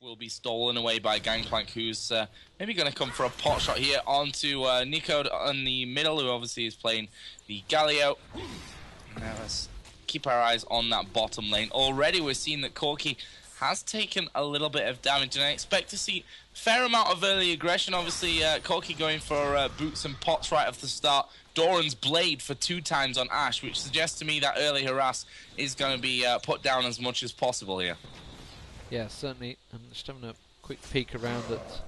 will be stolen away by Gangplank, who's maybe going to come for a pot shot here onto Nico in the middle, who obviously is playing the Galio. Now let's keep our eyes on that bottom lane. Already we're seeing that Corki has taken a little bit of damage, and I expect to see a fair amount of early aggression. Obviously, Corki going for boots and pots right off the start. Doran's blade for 2 times on Ashe, which suggests to me that early harass is going to be put down as much as possible here. Yeah, certainly. I'm just having a quick peek around at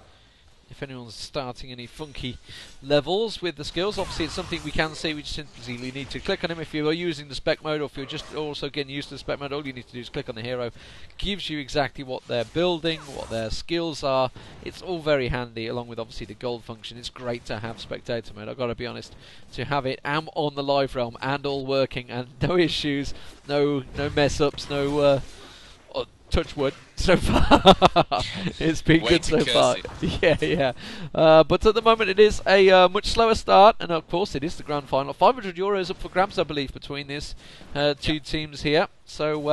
if anyone's starting any funky levels with the skills. Obviously, it's something we can see. We just simply need to click on him. If you are using the spec mode, or if you're just also getting used to the spec mode, all you need to do is click on the hero. Gives you exactly what they're building, what their skills are. It's all very handy, along with obviously the gold function. It's great to have spectator mode. I've got to be honest, to have it and on the live realm and all working and no issues, no mess ups, no. Touch wood so far. It's been good so far. Yeah. But at the moment it is a much slower start, and of course it is the grand final. 500 euros up for grabs, I believe, between these two teams here. So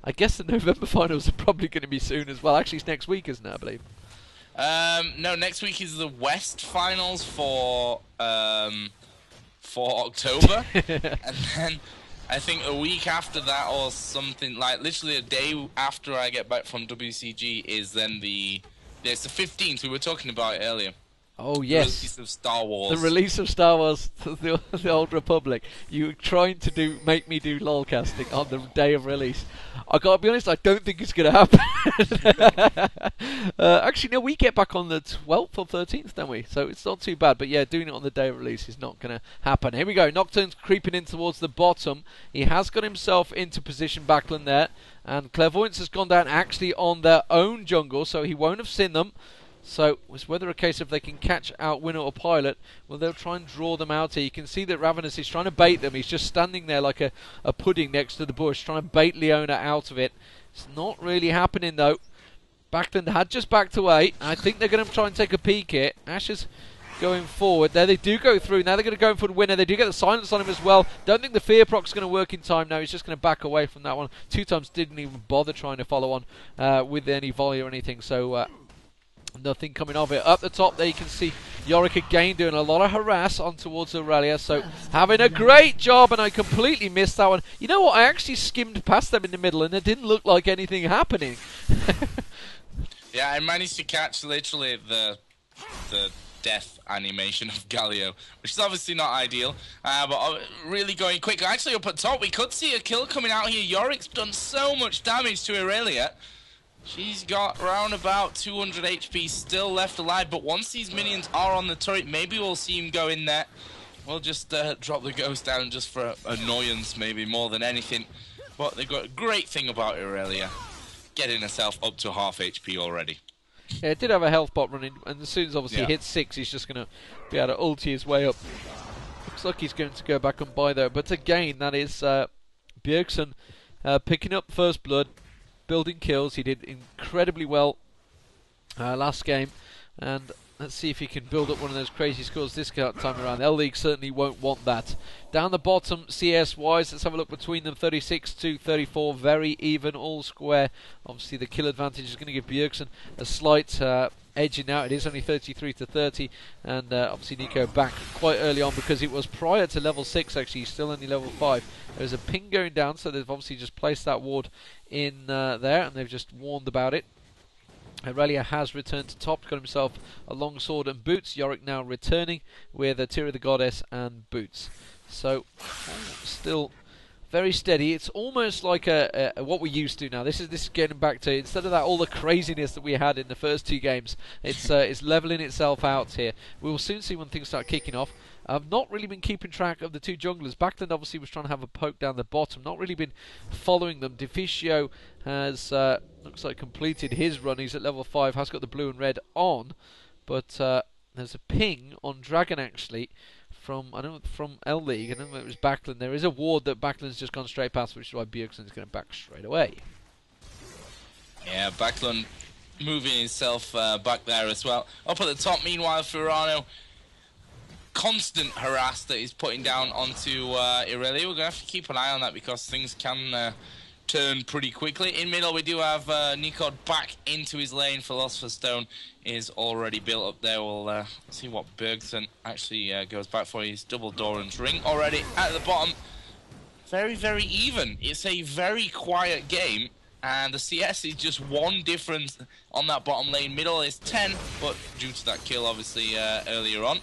I guess the November finals are probably going to be soon as well. Actually, it's next week, isn't it, I believe? No, next week is the West finals for October, and then I think a week after that, or something like literally a day after I get back from WCG, is then it's the 15th. We were talking about it earlier. Oh yes, the release of Star Wars. The release of Star Wars, the Old Republic. You were trying to make me do LOL casting on the day of release. I gotta be honest, I don't think it's gonna happen. Actually, no, we get back on the 12th or 13th, don't we? So it's not too bad. But yeah, doing it on the day of release is not gonna happen. Here we go. Nocturne's creeping in towards the bottom. He has got himself into position, Backlund there, and Clairvoyance has gone down actually on their own jungle, so he won't have seen them. So it's whether a case of they can catch out Winner or Pilot. Well, they'll try and draw them out here. You can see that Ravenous is trying to bait them. He's just standing there like a pudding next to the bush, trying to bait Leona out of it. It's not really happening though. Backlund had just backed away. I think they're going to try and take a peek here. Ashe is going forward. There they do go through. Now they're going to go for the Winner. They do get the silence on him as well. Don't think the fear proc's going to work in time now. He's just going to back away from that one. 2 times didn't even bother trying to follow on with any volley or anything. So nothing coming of it. Up the top there you can see Yorick again doing a lot of harass on towards Aurelia, so having a great job, and I completely missed that one. You know what, I actually skimmed past them in the middle and it didn't look like anything happening. Yeah, I managed to catch literally the death animation of Galio, which is obviously not ideal, but really going quick. Actually up at top we could see a kill coming out here. Yorick's done so much damage to Aurelia. She's got around about 200 HP still left alive, but once these minions are on the turret, maybe we'll see him go in there. We'll just drop the ghost down just for annoyance, maybe more than anything. But they've got a great thing about Aurelia, getting herself up to half HP already. Yeah, it did have a health bot running, and as soon as obviously he hits 6, he's just going to be able to ulti his way up. Looks like he's going to go back and buy though, but again, that is Bjergsen picking up first blood, building kills. He did incredibly well last game, and let's see if he can build up one of those crazy scores this time around. Lleague certainly won't want that. Down the bottom, CS-wise, let's have a look between them. 36 to 34, very even, all square. Obviously the kill advantage is going to give Bjergsen a slight edge in now. It is only 33 to 30, and obviously Nico back quite early on because it was prior to level 6 actually. He's still only level 5. There's a ping going down, so they've obviously just placed that ward in there, and they've just warned about it. Aurelia has returned to top, got himself a long sword and boots. Yorick now returning with a Tear of the Goddess and boots. So still very steady. It's almost like what we used to now. This is getting back to, instead of that all the craziness that we had in the first 2 games. It's leveling itself out here. We will soon see when things start kicking off. I've not really been keeping track of the 2 junglers. Backlund obviously was trying to have a poke down the bottom. Not really been following them. Deficio has, looks like, completed his run. He's at level 5, has got the blue and red on. But there's a ping on Dragon actually from Lleague. I don't know if it was Backlund. There is a ward that Backlund's just gone straight past, which is why Bjergsen's going to back straight away. Yeah, Backlund moving himself back there as well. Up at the top, meanwhile, Furano, constant harass that he's putting down onto Aurelia. We're going to have to keep an eye on that because things can turn pretty quickly. In middle, we do have Nico back into his lane. Philosopher's Stone is already built up there. We'll see what Bergson actually goes back for. His double Doran's ring already at the bottom. Very, very even. It's a very quiet game, and the CS is just one difference on that bottom lane. Middle is 10, but due to that kill, obviously, earlier on.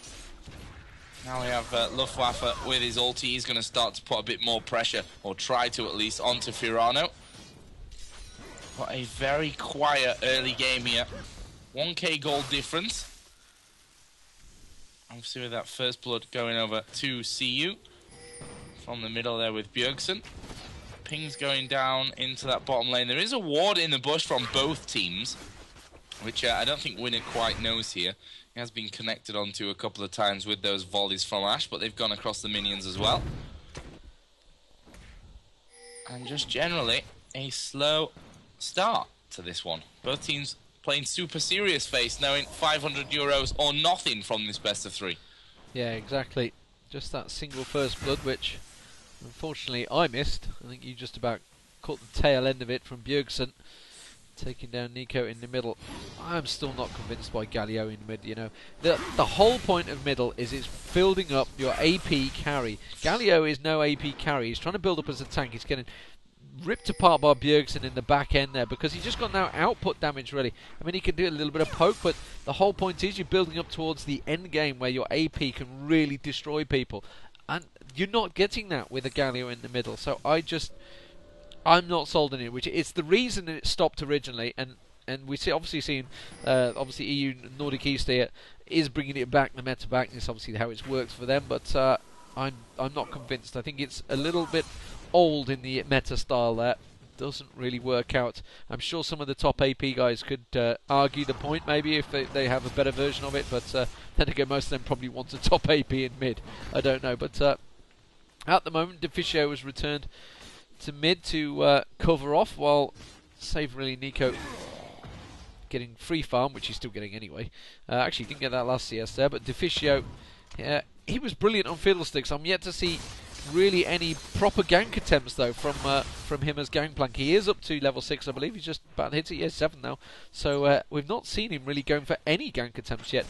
Now we have Luftwaffe with his ulti. He's going to start to put a bit more pressure, or try to at least, onto Firano. But a very quiet early game here. 1k gold difference. Obviously with that first blood going over to CU. From the middle there with Bjergsen. Ping's going down into that bottom lane. There is a ward in the bush from both teams, which I don't think Winner quite knows here. He has been connected onto a couple of times with those volleys from Ash, but they've gone across the minions as well. And just generally, a slow start to this one. Both teams playing super serious face, knowing 500 euros or nothing from this best of 3. Yeah, exactly. Just that single first blood, which unfortunately I missed. I think you just about caught the tail end of it from Bjergsen. Taking down Nico in the middle. I'm still not convinced by Galio in the mid, you know. The whole point of middle is it's building up your AP carry. Galio is no AP carry. He's trying to build up as a tank. He's getting ripped apart by Bjergsen in the back end there because he's just got no output damage really. I mean, he can do a little bit of poke, but the whole point is you're building up towards the end game where your AP can really destroy people. And you're not getting that with a Galio in the middle. So I'm not sold on it, which it's the reason that it stopped originally, and we see obviously EU Nordic East here is bringing it back, the meta back. It's obviously how it's worked for them, but I'm not convinced. I think it's a little bit old in the meta style there. Doesn't really work out. I'm sure some of the top AP guys could argue the point maybe if they have a better version of it, but then again, most of them probably want a top AP in mid. I don't know, but at the moment, Deficio has returned to mid to cover off, while save really Nico getting free farm, which he's still getting anyway. Actually, didn't get that last CS there, but Deficio, he was brilliant on Fiddlesticks. I'm yet to see really any proper gank attempts though from him as Gangplank. He is up to level 6, I believe. He's just about hit it. He is 7 now, so we've not seen him really going for any gank attempts yet.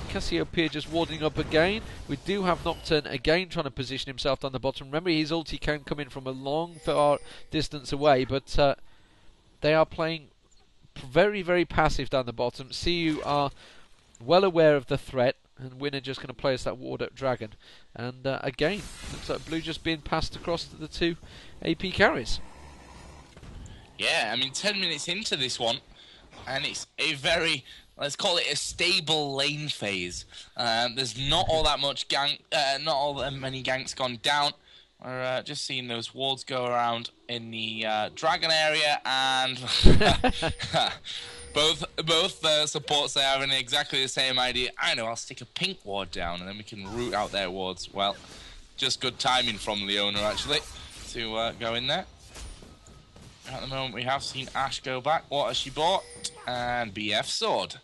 Cassiopeia just warding up again. We do have Nocturne again trying to position himself down the bottom. Remember, his ulti can come in from a long, far distance away, but they are playing very, very passive down the bottom. CU are well aware of the threat, and Winner just going to play us that ward up Dragon. And again, looks like Blue just being passed across to the 2 AP carries. Yeah, I mean, 10 minutes into this one, and it's a very, let's call it a stable lane phase. There's not all that much not all that many ganks gone down. We're just seeing those wards go around in the Dragon area, and both supports are having exactly the same idea. I know, I'll stick a pink ward down, and then we can root out their wards. Well, just good timing from Leona actually to go in there. At the moment, we have seen Ash go back. What has she bought? And BF sword.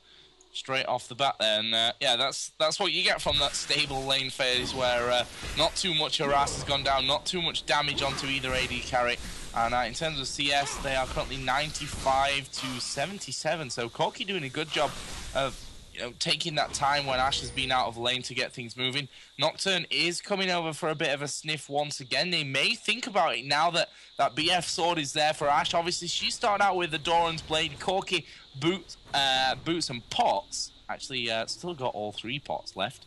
Straight off the bat there, and yeah, that's what you get from that stable lane phase where not too much harass has gone down, not too much damage onto either AD carry, and in terms of CS, they are currently 95 to 77, so Corki doing a good job of taking that time when Ash has been out of lane to get things moving. Nocturne is coming over for a bit of a sniff once again. They may think about it now that that BF sword is there for Ash. Obviously, she started out with the Doran's blade. Corki boots and pots. Actually, still got all 3 pots left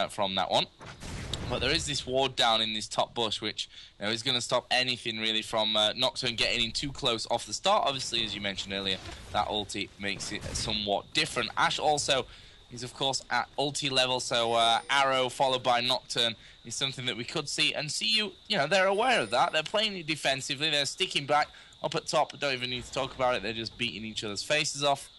from that one. But there is this ward down in this top bush, which is going to stop anything really from Nocturne getting in too close off the start. Obviously, as you mentioned earlier, that ulti makes it somewhat different. Ash also is, of course, at ulti level, so Arrow followed by Nocturne is something that we could see. And CU, they're aware of that. They're playing it defensively. They're sticking back up at top. We don't even need to talk about it. They're just beating each other's faces off.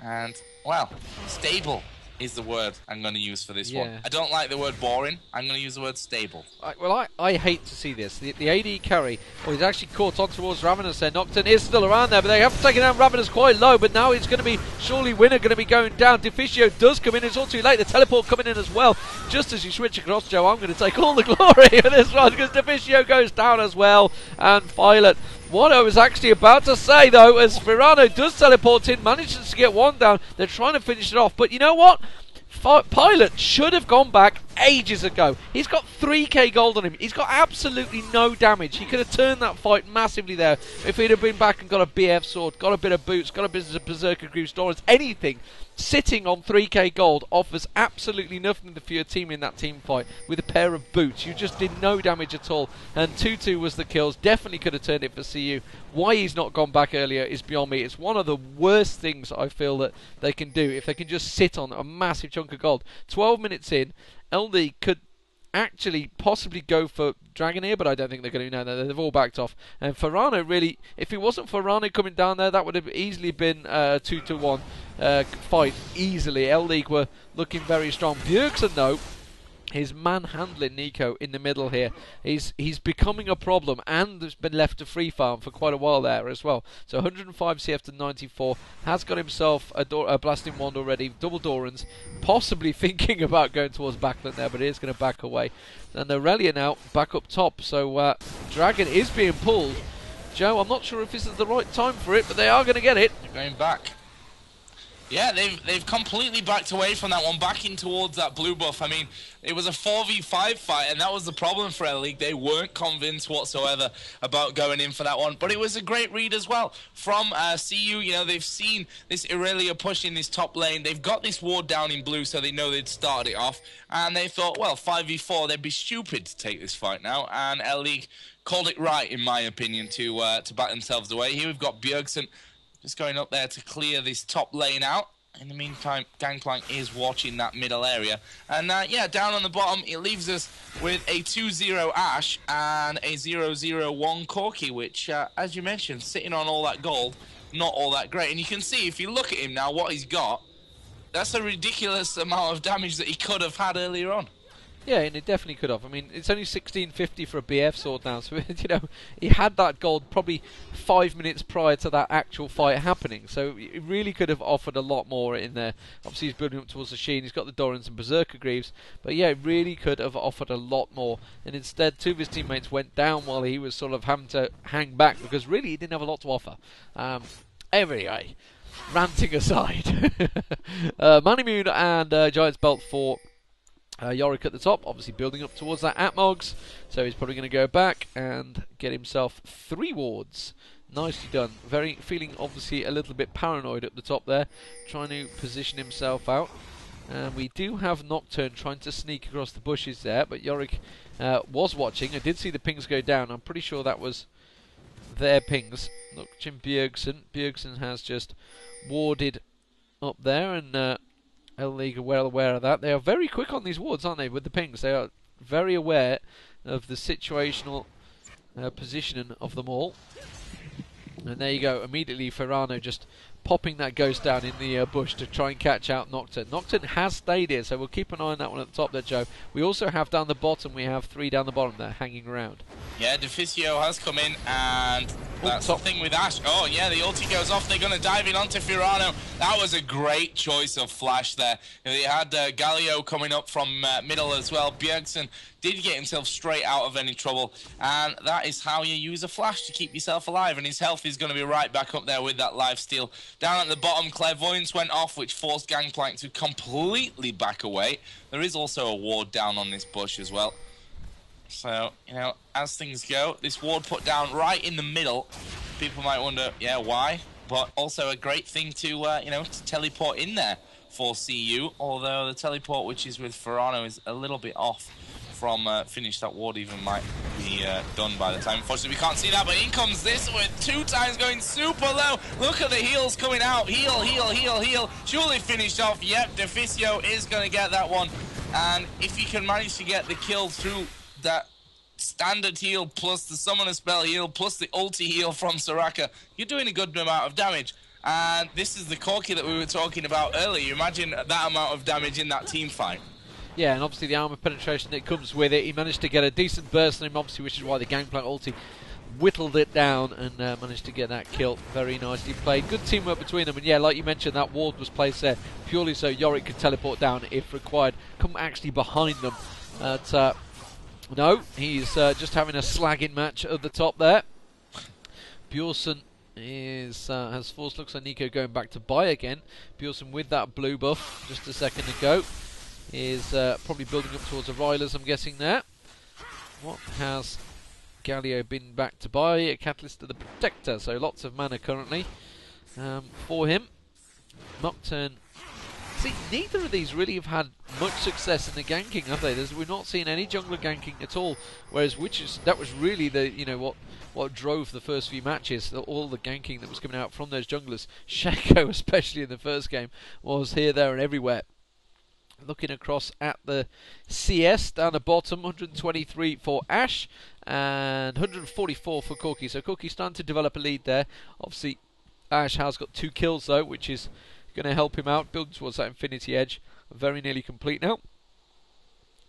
And, well, stable is the word I'm going to use for this one. I don't like the word boring. I'm going to use the word stable. I hate to see this. The AD carry, he's actually caught on towards Ravenous there. Nocturne is still around there, but they have taken down Ravenous quite low, but now it's going to be surely Winner going to be going down. Deficio does come in. It's all too late. The teleport coming in as well. Just as you switch across, Joe, I'm going to take all the glory for this one because Deficio goes down as well, and Violet What I was actually about to say, though, as Firano does teleport in, manages to get one down. They're trying to finish it off. But you know what? Pilot should have gone back ages ago. He's got 3k gold on him. He's got absolutely no damage. He could have turned that fight massively there if he'd have been back and got a BF sword, got a bit of boots, got a bit of Berserker Greaves, Doran's, anything. Sitting on 3k gold offers absolutely nothing for your team in that team fight with a pair of boots. You just did no damage at all. And 2-2 was the kills. Definitely could have turned it for CU. Why he's not gone back earlier is beyond me. It's one of the worst things I feel that they can do if they can just sit on a massive chunk of gold. 12 minutes in, LD could actually possibly go for Dragon here, but I don't think they're going to. No, they've all backed off. And Firano really, if it wasn't Firano coming down there, that would have easily been a 2-1 fight easily. L-League were looking very strong. Bjergsen, though, is manhandling Nico in the middle here. He's becoming a problem, and has been left to free farm for quite a while there as well. So 105 CF to 94, has got himself a blasting wand already, double Dorans, possibly thinking about going towards backline there, but it is going to back away. And Aurelia now back up top, so Dragon is being pulled. Joe, I'm not sure if this is the right time for it, but they are going to get it. They're going back. Yeah, they've completely backed away from that one, back in towards that blue buff. I mean, it was a 4v5 fight, and that was the problem for L-League. They weren't convinced whatsoever about going in for that one. But it was a great read as well from CU. You know, they've seen this Aurelia push in this top lane. They've got this ward down in blue, so they know they'd started it off. And they thought, well, 5v4, they'd be stupid to take this fight now. And L-League called it right, in my opinion, to back themselves away. Here we've got Bjergsen just going up there to clear this top lane out. In the meantime, Gangplank is watching that middle area. And yeah, down on the bottom, it leaves us with a 2-0 Ashe and a 0-0-1 Corki, which, as you mentioned, sitting on all that gold, not all that great. And you can see, if you look at him now, what he's got, that's a ridiculous amount of damage that he could have had earlier on. Yeah, and it definitely could have. I mean, it's only 1650 for a BF sword now, so, you know, he had that gold probably 5 minutes prior to that actual fight happening, so it really could have offered a lot more in there. Obviously, he's building up towards the Sheen, he's got the Dorans and Berserker Greaves, but yeah, it really could have offered a lot more, and instead, two of his teammates went down while he was sort of having to hang back, because really, he didn't have a lot to offer. Anyway, ranting aside, Manny Moon and Giant's Belt for Yorick at the top, obviously building up towards that Atmogs, so he's probably going to go back and get himself 3 wards. Nicely done. Feeling obviously a little bit paranoid at the top there, trying to position himself out. And we do have Nocturne trying to sneak across the bushes there, but Yorick was watching. I did see the pings go down. I'm pretty sure that was their pings. Nocturne Bjergsen. Bjergsen has just warded up there, and L-League are well aware of that. They are very quick on these wards, aren't they, with the pings? They are very aware of the situational positioning of them all. And there you go, immediately Firano just popping that ghost down in the bush to try and catch out Nocturne. Nocturne has stayed here, so we'll keep an eye on that one at the top there, Joe. We also have down the bottom, we have 3 down the bottom there, hanging around. Yeah, Deficio has come in, and that's the thing with Ashe. Oh, yeah, the ulti goes off. They're going to dive in onto Firano. That was a great choice of flash there. They had Galio coming up from middle as well. Bjergsen did get himself straight out of any trouble, and that is how you use a flash to keep yourself alive, and his health is going to be right back up there with that lifesteal. Down at the bottom, Clairvoyance went off, which forced Gangplank to completely back away. There is also a ward down on this bush as well. So, you know, as things go, this ward put down right in the middle. People might wonder, yeah, why? But also a great thing to, you know, to teleport in there for CU. Although the teleport, which is with Firano, is a little bit off from finish. That ward even might be done by the time. Unfortunately, we can't see that, but in comes this with 2 times going super low. Look at the heals coming out. Heal, heal, heal, heal. Surely finished off. Yep, Deficio is going to get that one. And if you can manage to get the kill through that standard heal plus the summoner spell heal plus the ulti heal from Soraka, you're doing a good amount of damage. And this is the Corki that we were talking about earlier. You imagine that amount of damage in that team fight. Yeah, and obviously the armor penetration that comes with it. He managed to get a decent burst on him, obviously, which is why the Gangplank ulti whittled it down and managed to get that kill. Very nicely played. Good teamwork between them. And yeah, like you mentioned, that ward was placed there purely so Yorick could teleport down if required. Come actually behind them. No, he's just having a slagging match at the top there. Bjorsen is has force. Looks like Nico going back to buy again. Bjorsen with that blue buff just a second ago is probably building up towards a Rylers, I'm guessing there. What has Galio been back to buy? A Catalyst of the Protector, so lots of mana currently for him. Nocturne. See, neither of these really have had much success in the ganking, have they? We're not seeing any jungler ganking at all. Whereas that was really the what drove the first few matches. All the ganking that was coming out from those junglers. Shaco, especially in the first game, was here, there, and everywhere. Looking across at the CS down the bottom, 123 for Ashe and 144 for Corki. So Corki's starting to develop a lead there. Obviously, Ashe has got 2 kills though, which is going to help him out, building towards that Infinity Edge. Very nearly complete now.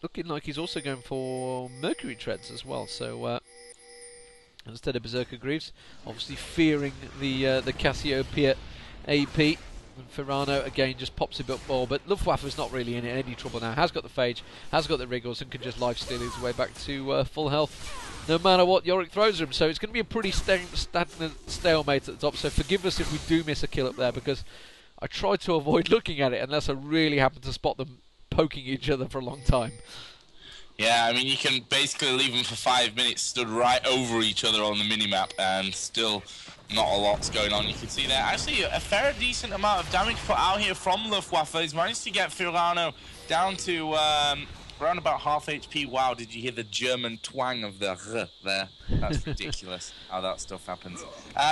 Looking like he's also going for Mercury Treads as well. So instead of Berserker Greaves, obviously fearing the Cassiopeia AP. And Firano again just pops a bit more, but Luftwaffe's not really in any trouble now. Has got the Phage, has got the Wriggles, and can just lifesteal his way back to full health no matter what Yorick throws him. So it's going to be a pretty stagnant stalemate at the top. So forgive us if we do miss a kill up there, because I try to avoid looking at it unless I really happen to spot them poking each other for a long time. Yeah, I mean, you can basically leave them for 5 minutes stood right over each other on the minimap and still not a lot's going on. You can see there actually a fair decent amount of damage put out here from Luftwaffe. He's managed to get Firano down to around about half HP. Wow, did you hear the German twang of the R there? That's ridiculous how that stuff happens.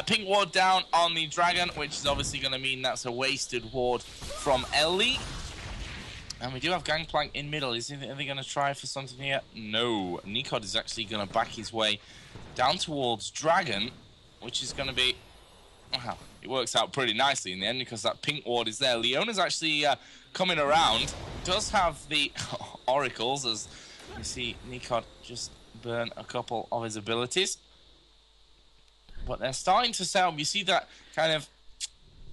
Pink ward down on the Dragon, which is obviously going to mean that's a wasted ward from Leigh. And we do have Gangplank in middle. Are they going to try for something here? No. Nikod is actually going to back his way down towards Dragon, which is going to be... Wow, it works out pretty nicely in the end because that pink ward is there. Leon is actually coming around. Does have the oracles, as you see Nikod just burn a couple of his abilities. But they're starting to set up. You see that kind of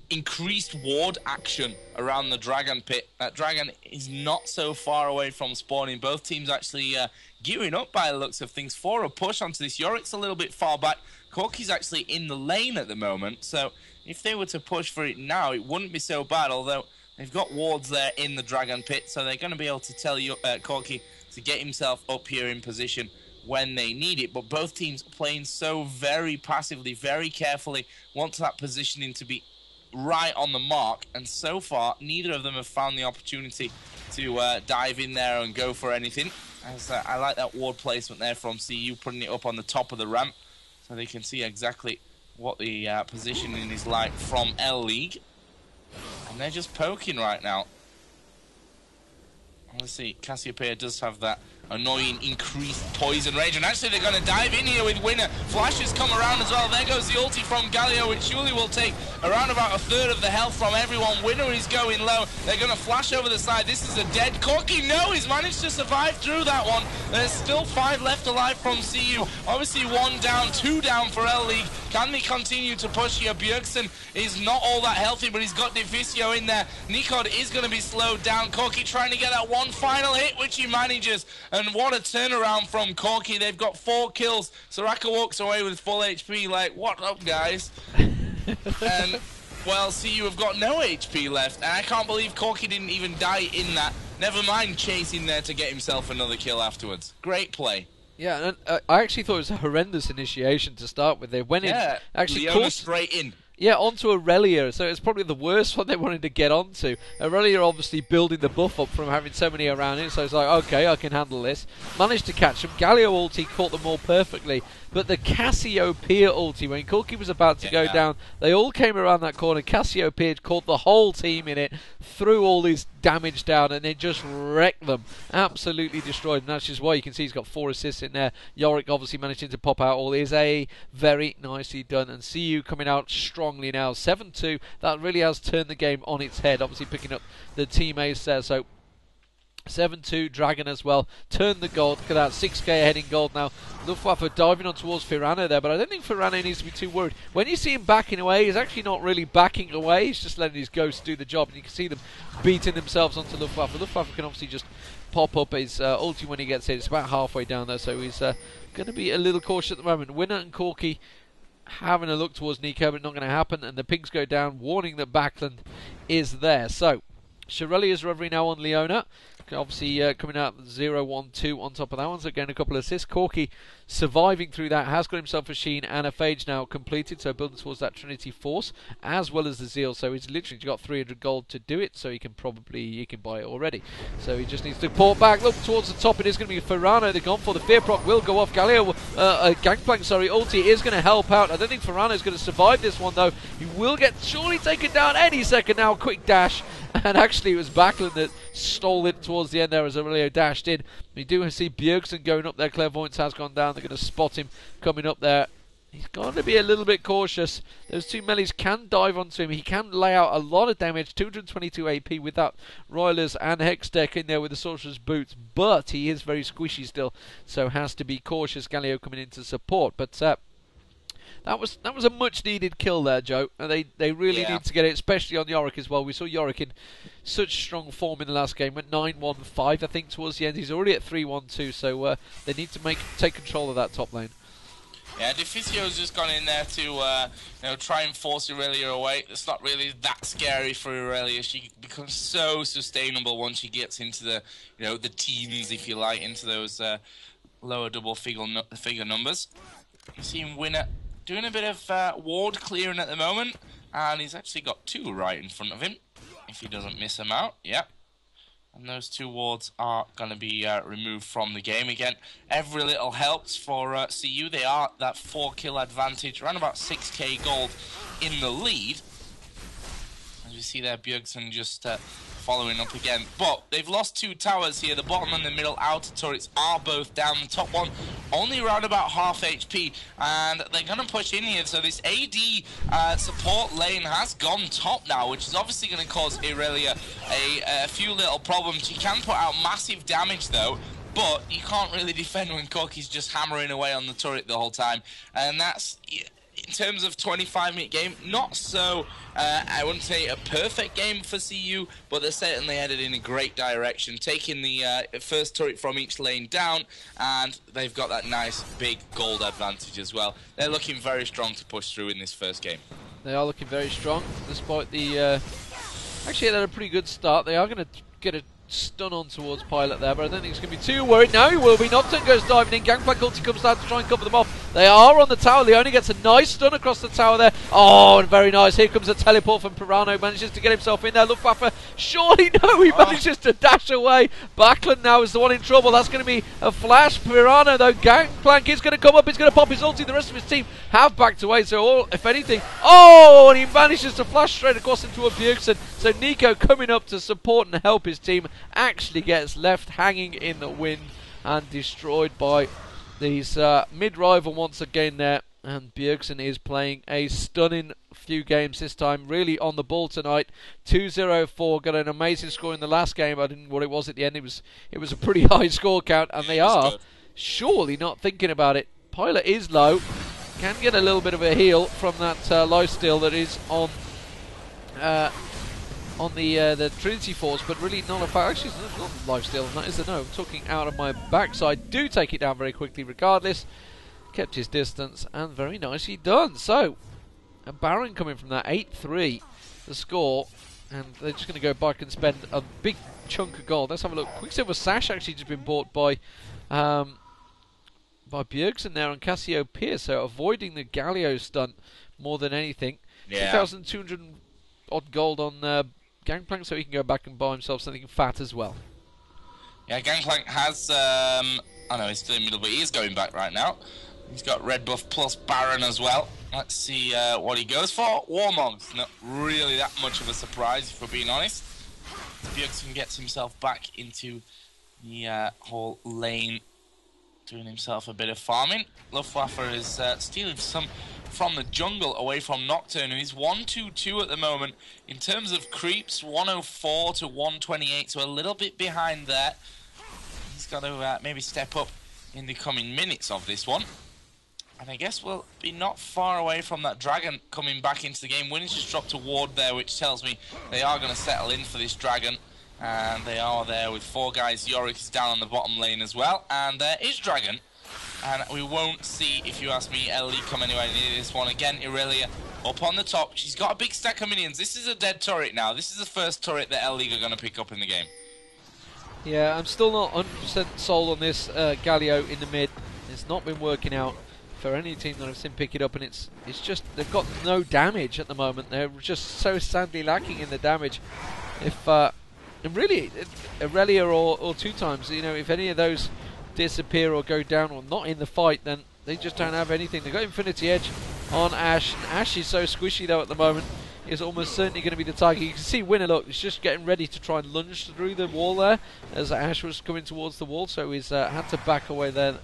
increased ward action around the Dragon pit. That Dragon is not so far away from spawning. Both teams actually gearing up by the looks of things for a push onto this. Yorick's a little bit far back. Corki's actually in the lane at the moment, so if they were to push for it now, it wouldn't be so bad, although they've got wards there in the Dragon pit, so they're going to be able to tell Corki to get himself up here in position when they need it. But both teams playing so very passively, very carefully, want that positioning to be right on the mark, and so far neither of them have found the opportunity to dive in there and go for anything. As I like that ward placement there from CU, putting it up on the top of the ramp so they can see exactly what the positioning is like from League. And they're just poking right now. Let's see, Cassiopeia does have that annoying increased poison range, and actually they're going to dive in here with Winner. Flashes come around as well. There goes the ulti from Galio, which surely will take around about a third of the health from everyone. Winner is going low. They're going to flash over the side. This is a dead Corki. No, he's managed to survive through that one. There's still 5 left alive from CU. Obviously 1 down, 2 down for League. Can they continue to push here? Bjergsen is not all that healthy, but he's got Deficio in there. Nikod is going to be slowed down. Corki trying to get that one final hit, which he manages. And what a turnaround from Corki. They've got 4 kills. Soraka walks away with full HP like, what up, guys? And, well, CU have got no HP left. And I can't believe Corki didn't even die in that. Never mind chasing there to get himself another kill afterwards. Great play. Yeah, and I actually thought it was a horrendous initiation to start with. They went in, actually Leona straight in. Yeah, onto Aurelia, so it's probably the worst one they wanted to get onto. Aurelia obviously building the buff up from having so many around it, so it's like, okay, I can handle this. Managed to catch them. Galio ulti caught them all perfectly, but the Cassiopeia ulti, when Corki was about to go down, they all came around that corner. Cassiopeia caught the whole team in it, threw all his damage down, and it just wrecked them. Absolutely destroyed them. That's just why you can see he's got 4 assists in there. Yorick obviously managing to pop out all his A. Very nicely done, and CU coming out strong now, 7-2. That really has turned the game on its head, obviously picking up the team ace there. So 7-2, Dragon as well, turned the gold. Look at that, 6k ahead in gold now. Luftwaffe diving on towards Firano there, but I don't think Firano needs to be too worried. When you see him backing away, he's actually not really backing away, he's just letting his ghost do the job, and you can see them beating themselves onto Luftwaffe. Luftwaffe can obviously just pop up his ulti when he gets hit. It's about halfway down there, so he's going to be a little cautious at the moment. Winner and Corki having a look towards Nico, but not going to happen, and the pigs go down, warning that Backlund is there. So, Shirelli reverie now on Leona. Obviously coming out 0-1-2 on top of that one, so again a couple of assists. Corky surviving through that, has got himself a Sheen and a Phage now completed, so building towards that Trinity Force, as well as the Zeal, so he's literally got 300 gold to do it, so he can buy it already. So he just needs to port back, look towards the top, it is going to be Ferrano they're gone for, the Fear Proc will go off, Galio, Gangplank, sorry, ulti is going to help out. I don't think Ferrano's going to survive this one though, he will get surely taken down any second now, quick dash, and actually it was Backlund that stole it towards the end there as Aurelio dashed in. We do see Bjergsen going up there, Clairvoyance has gone down, they're going to spot him coming up there. He's got to be a little bit cautious. Those two melees can dive onto him, he can lay out a lot of damage, 222 AP with that Roilers and Hextech in there with the Sorcerer's Boots, but he is very squishy still, so has to be cautious. Galio coming in to support, but that was a much needed kill there, Joe. They really need to get it, especially on Yorick as well. We saw Yorick in such strong form in the last game, went 9-1-5 I think towards the end. He's already at 3-1-2, so they need to take control of that top lane. Yeah, Deficio's just gone in there to try and force Aurelia away. It's not really that scary for Aurelia. She becomes so sustainable once she gets into the the teens, if you like, into those lower double figure numbers. You see him win it. Doing a bit of ward clearing at the moment, and he's actually got two right in front of him, if he doesn't miss them out. Yep. And those two wards are going to be removed from the game again. Every little helps for CU. They are that 4-kill advantage, around about 6k gold in the lead. As you see there, Bjergsen just following up again. But they've lost two towers here. The bottom and the middle outer turrets are both down. The top one only around about half HP. And they're going to push in here. So this AD support lane has gone top now, which is obviously going to cause Aurelia a few little problems. She can put out massive damage though. But you can't really defend when Corky's just hammering away on the turret the whole time. And that's, in terms of 25-minute game, not so, I wouldn't say a perfect game for CU, but they're certainly headed in a great direction, taking the first turret from each lane down, and they've got that nice big gold advantage as well. They're looking very strong to push through in this first game. They are looking very strong, despite the... Actually, they had a pretty good start. They are going to get a stun on towards Pilot there, but I don't think he's going to be too worried. Now he will be. Nocturne goes diving in. Gangplank ulti comes down to try and cover them off. They are on the tower. Leone gets a nice stun across the tower there. Oh, and very nice. Here comes a teleport from Pirano. Manages to get himself in there. Luftwaffe. Surely no. He manages to dash away. Backlund now is the one in trouble. That's going to be a flash. Pirano though. Gangplank is going to come up. He's going to pop his ulti. The rest of his team have backed away. So all, if anything, and he manages to flash straight across into a Bjergsen. So Nico coming up to support and help his team actually gets left hanging in the wind and destroyed by these mid-rival once again there. And Bjergsen is playing a stunning few games this time, really on the ball tonight. 2-0-4, got an amazing score in the last game. I didn't know what it was at the end. It was a pretty high score count, and they are surely not thinking about it. Pilot is low, can get a little bit of a heal from that lifesteal that is on the Trinity Force, but really not a fact. Actually, it's not lifesteal on that, is it? No, I'm talking out of my backside. Do take it down very quickly regardless. Kept his distance, and very nicely done. So, a Baron coming from that, 8-3 the score, and they're just going to go back and spend a big chunk of gold. Let's have a look. Quicksilver Sash actually just been bought by Bjergsen there on Cassiopeia, so avoiding the Galio stunt more than anything. Yeah. 2,200 odd gold on Gangplank, so he can go back and buy himself something fat as well. Yeah, Gangplank has, I know he's still in the middle, but he is going back right now. He's got red buff plus Baron as well. Let's see what he goes for. Warmog's not really that much of a surprise, if we're being honest. Bjergsen gets himself back into the whole lane, doing himself a bit of farming. Luftwaffe is stealing some from the jungle away from Nocturne, who's 1-2-2 at the moment. In terms of creeps, 104 to 128, so a little bit behind there. He's got to maybe step up in the coming minutes of this one. And I guess we'll be not far away from that dragon coming back into the game. Winners just dropped a ward there, which tells me they are going to settle in for this dragon. And they are there with 4 guys. Yorick is down on the bottom lane as well. And there is dragon. And we won't see, if you ask me, Leigh come anywhere near this one. Again, Irelia up on the top. She's got a big stack of minions. This is a dead turret now. This is the first turret that Leigh are going to pick up in the game. Yeah, I'm still not 100% sold on this Galio in the mid. It's not been working out for any team that I've seen pick it up, and it's just they've got no damage at the moment. They're just so sadly lacking in the damage. If and really, Irelia or 2 times, you know, if any of those disappear or go down or not in the fight, then they just don't have anything. They've got Infinity Edge on Ashe. And Ashe is so squishy though at the moment. Is almost certainly going to be the target. You can see Winner, look, he's just getting ready to try and lunge through the wall there as Ashe was coming towards the wall, so he's had to back away there.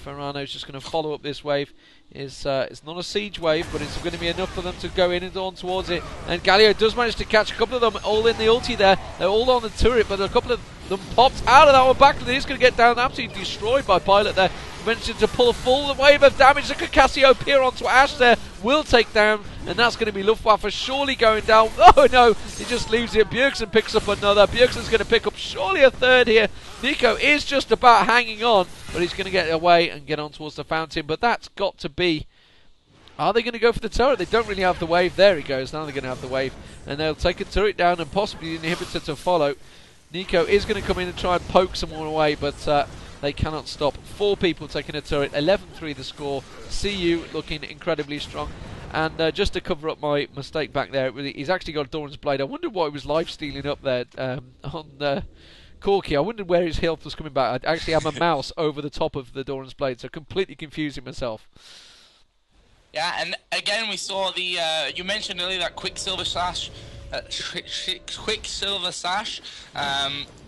Ferrano's just going to follow up this wave. It's not a siege wave, but it's going to be enough for them to go in and on towards it. And Galio does manage to catch a couple of them all in the ulti there. They're all on the turret, but a couple of them popped out of that one back. He's going to get down absolutely destroyed by Pilot there. Managed to pull a full wave of damage. Look at Cassio peer onto Ashe there. Will take down, and that's going to be Luftwaffe surely going down. Oh no, he just leaves it. Bjergsen picks up another. Bjergsen's going to pick up surely a third here. Nico is just about hanging on, but he's going to get away and get on towards the fountain. But that's got to be... Are they going to go for the turret? They don't really have the wave. There he goes. Now they're going to have the wave. And they'll take a turret down and possibly the inhibitor to follow. Nico is going to come in and try and poke someone away, but they cannot stop. 4 people taking a turret. 11-3 the score. CU looking incredibly strong. And just to cover up my mistake back there, he's actually got Doran's Blade. I wondered why he was live-stealing up there on Corki. I wondered where his health was coming back. I actually have a mouse over the top of the Doran's Blade, so completely confusing myself. Yeah, and again we saw the, you mentioned earlier that Quicksilver Sash. Quicksilver Sash.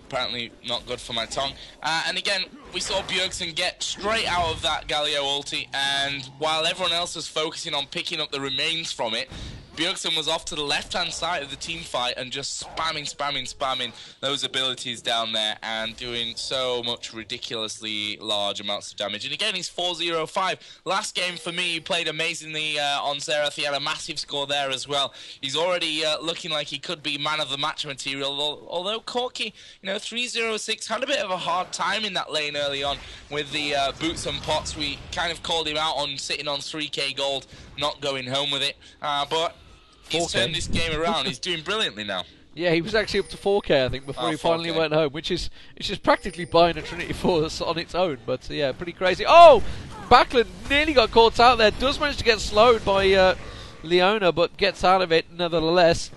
Apparently not good for my tongue. And again, we saw Bjergsen get straight out of that Galio ulti, and while everyone else was focusing on picking up the remains from it, Bjergsen was off to the left-hand side of the team fight and just spamming those abilities down there and doing so much ridiculously large amounts of damage. And again, he's 4-0-5. Last game for me, he played amazingly on Xerath. He had a massive score there as well. He's already looking like he could be man of the match material, although Corki, you know, 3-0-6, had a bit of a hard time in that lane early on with the boots and pots. We kind of called him out on sitting on 3k gold, not going home with it, but he's turned this game around. He's doing brilliantly now. Yeah, he was actually up to 4k, I think, before he finally went home, which is practically buying a Trinity Force on its own. But yeah, pretty crazy. Oh, Backlund nearly got caught out there. Does manage to get slowed by Leona, but gets out of it nevertheless.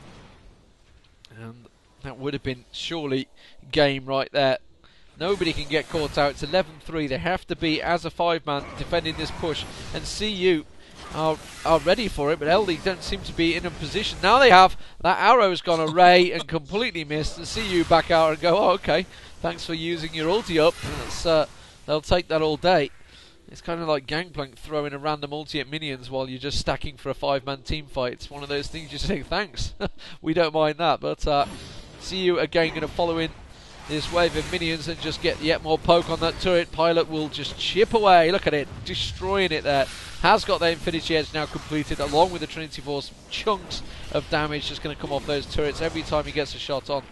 And that would have been surely game right there. Nobody can get caught out. It's 11-3. They have to be as a 5-man defending this push. And CU are ready for it, but LD don't seem to be in a position. Now they have. That arrow's gone array and completely missed. And CU back out and go, oh, okay, thanks for using your ulti up. They'll take that all day. It's kind of like Gangplank throwing a random ulti at minions while you're just stacking for a 5-man team fight. It's one of those things you say, thanks. We don't mind that. But CU again going to follow in this wave of minions and just get yet more poke on that turret. Pilot will just chip away. Look at it, destroying it there. Has got that Infinity Edge now completed, along with the Trinity Force. Chunks of damage just going to come off those turrets every time he gets a shot on.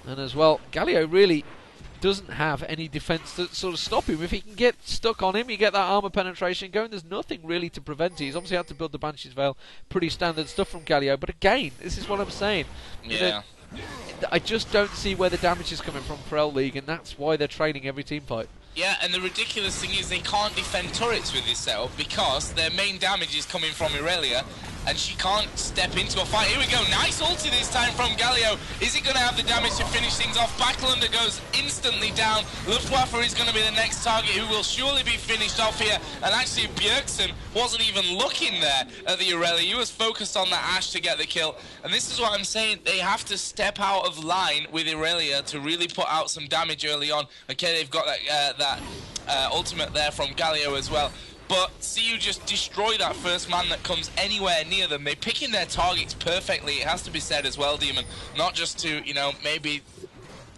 And as well, Galio really doesn't have any defense to sort of stop him. If he can get stuck on him, you get that armor penetration going. There's nothing really to prevent it. He's obviously had to build the Banshee's Veil. Pretty standard stuff from Galio. But again, this is what I'm saying. Yeah. I just don't see where the damage is coming from for League, and that's why they're training every team fight. Yeah, and the ridiculous thing is they can't defend turrets with this setup because their main damage is coming from Irelia, and she can't step into a fight. Here we go, nice ulti this time from Galio. Is he going to have the damage to finish things off? Backlander goes instantly down. Luftwaffe is going to be the next target who will surely be finished off here. And actually Bjergsen wasn't even looking there at the Irelia. He was focused on the Ashe to get the kill. And this is what I'm saying, they have to step out of line with Irelia to really put out some damage early on. Okay, they've got that ultimate there from Galio as well. But CU just destroy that first man that comes anywhere near them. They're picking their targets perfectly, it has to be said as well, Deman. Not just to, you know, maybe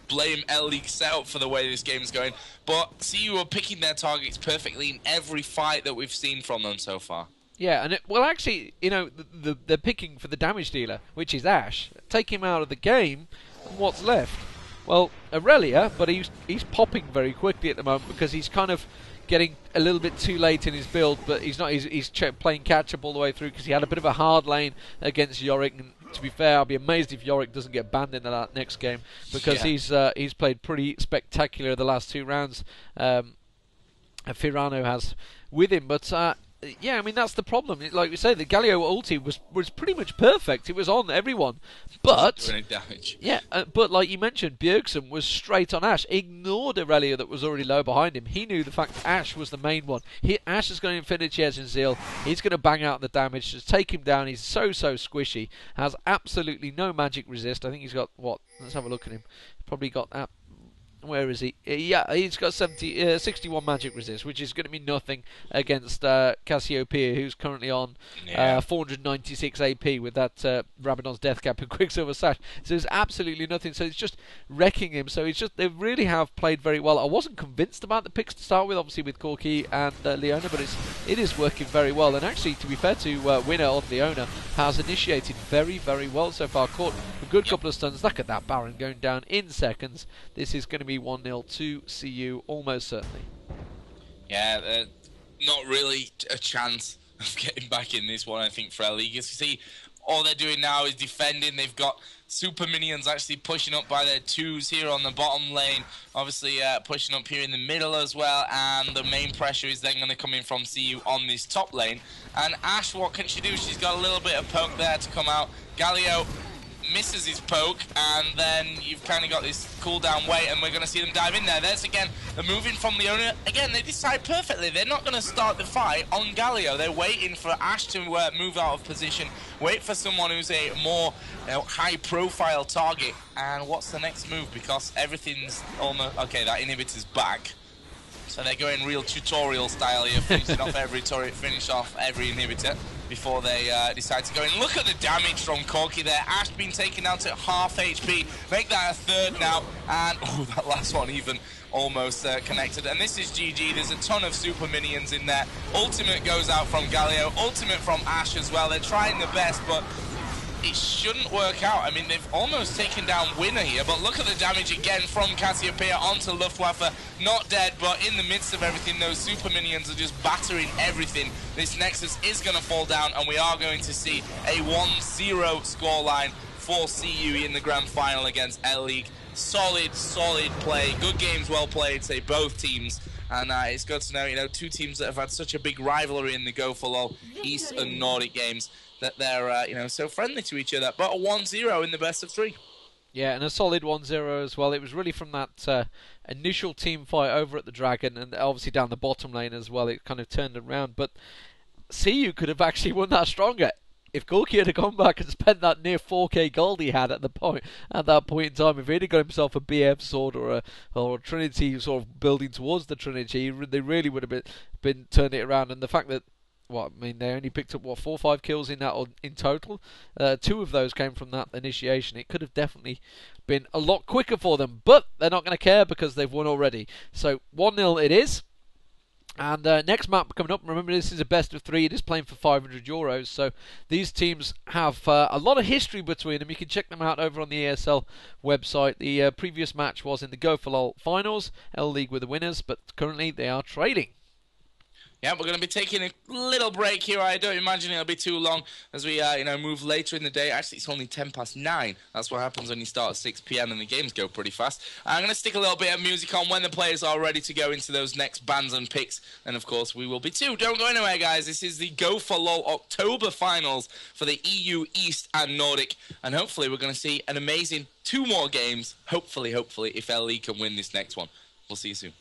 blame League setup for the way this game's going, but CU are picking their targets perfectly in every fight that we've seen from them so far. Yeah, and well, actually, you know, they're picking for the damage dealer, which is Ashe. Take him out of the game, and what's left? Well, Irelia, but he's popping very quickly at the moment because he's kind of getting a little bit too late in his build, but he's not. He's playing catch up all the way through because he had a bit of a hard lane against Yorick. And to be fair, I'll be amazed if Yorick doesn't get banned in that next game because he's played pretty spectacular the last 2 rounds. Firano has with him, but yeah, I mean that's the problem. Like we say, the Galio ulti was pretty much perfect. It was on everyone, but doing damage. Yeah, but like you mentioned, Bjergsen was straight on Ashe, ignored Aurelia that was already low behind him. He knew the fact Ashe was the main one. Ashe is going to Infinity Edge and Zeal. He's going to bang out the damage, just take him down. He's so squishy, has absolutely no magic resist. I think he's got what? Let's have a look at him. Probably got that. Where is he? Yeah, he's got 61 magic resist, which is going to be nothing against Cassiopeia, who's currently on 496 AP with that Rabadon's Death Cap and Quicksilver Sash. So it's absolutely nothing. So it's just wrecking him. So it's just they really have played very well. I wasn't convinced about the picks to start with, obviously with Corki and Leona, but it is working very well. And actually, to be fair to Winner on Leona, has initiated very, very well so far. Caught a good couple of stuns. Look at that Baron going down in seconds. This is going to be 1-0 to CU, almost certainly. Yeah, not really a chance of getting back in this one, I think, for League. You see, all they're doing now is defending. They've got super minions actually pushing up by their 2s here on the bottom lane. Obviously pushing up here in the middle as well. And the main pressure is then going to come in from CU on this top lane. And Ashe, what can she do? She's got a little bit of poke there to come out. Galio misses his poke, and then you've kind of got this cooldown wait, and we're going to see them dive in there. There's again the moving from Leona. Again, they decide perfectly. They're not going to start the fight on Galio. They're waiting for Ashe to move out of position, wait for someone who's a more high-profile target. And what's the next move? Because everything's almost... Okay, that inhibitor's back. So they're going real tutorial style here, finishing off every turret, finish off every inhibitor before they decide to go in. Look at the damage from Corki there. Ashe being taken down to half HP. Make that a third now. And, oh, that last one even almost connected. And this is GG. There's a ton of super minions in there. Ultimate goes out from Galio. Ultimate from Ashe as well. They're trying the best, but it shouldn't work out. I mean, they've almost taken down Winner here, but look at the damage again from Cassiopeia onto Luftwaffe. Not dead, but in the midst of everything, those super minions are just battering everything. This Nexus is going to fall down, and we are going to see a 1-0 scoreline for CU in the grand final against League. Solid play. Good games, well played, say both teams. And it's good to know, 2 teams that have had such a big rivalry in the Go4LoL East and Nordic games, that they're, so friendly to each other. But a 1-0 in the best of 3. Yeah, and a solid 1-0 as well. It was really from that initial team fight over at the Dragon, and obviously down the bottom lane as well. It kind of turned around. But CU could have actually won that stronger if Corki had gone back and spent that near 4k gold he had at that point in time. If he'd have got himself a BF sword or a Trinity sort of building towards the Trinity, they really would have been turning it around. And the fact that they only picked up 4 or 5 kills in that in total. 2 of those came from that initiation. It could have definitely been a lot quicker for them, but they're not going to care because they've won already. So 1-0 it is. And next map coming up, remember this is a best of 3, it is playing for €500, so these teams have a lot of history between them. You can check them out over on the ESL website. The previous match was in the Go4LoL finals, League were the winners, but currently they are trading. Yeah, we're going to be taking a little break here. I don't imagine it'll be too long as we, move later in the day. Actually, it's only 9:10. That's what happens when you start at 6 p.m. and the games go pretty fast. I'm going to stick a little bit of music on when the players are ready to go into those next bans and picks. And, of course, we will be too. Don't go anywhere, guys. This is the Go4LoL October finals for the EU East and Nordic. And hopefully we're going to see an amazing 2 more games. Hopefully, if LE can win this next one. We'll see you soon.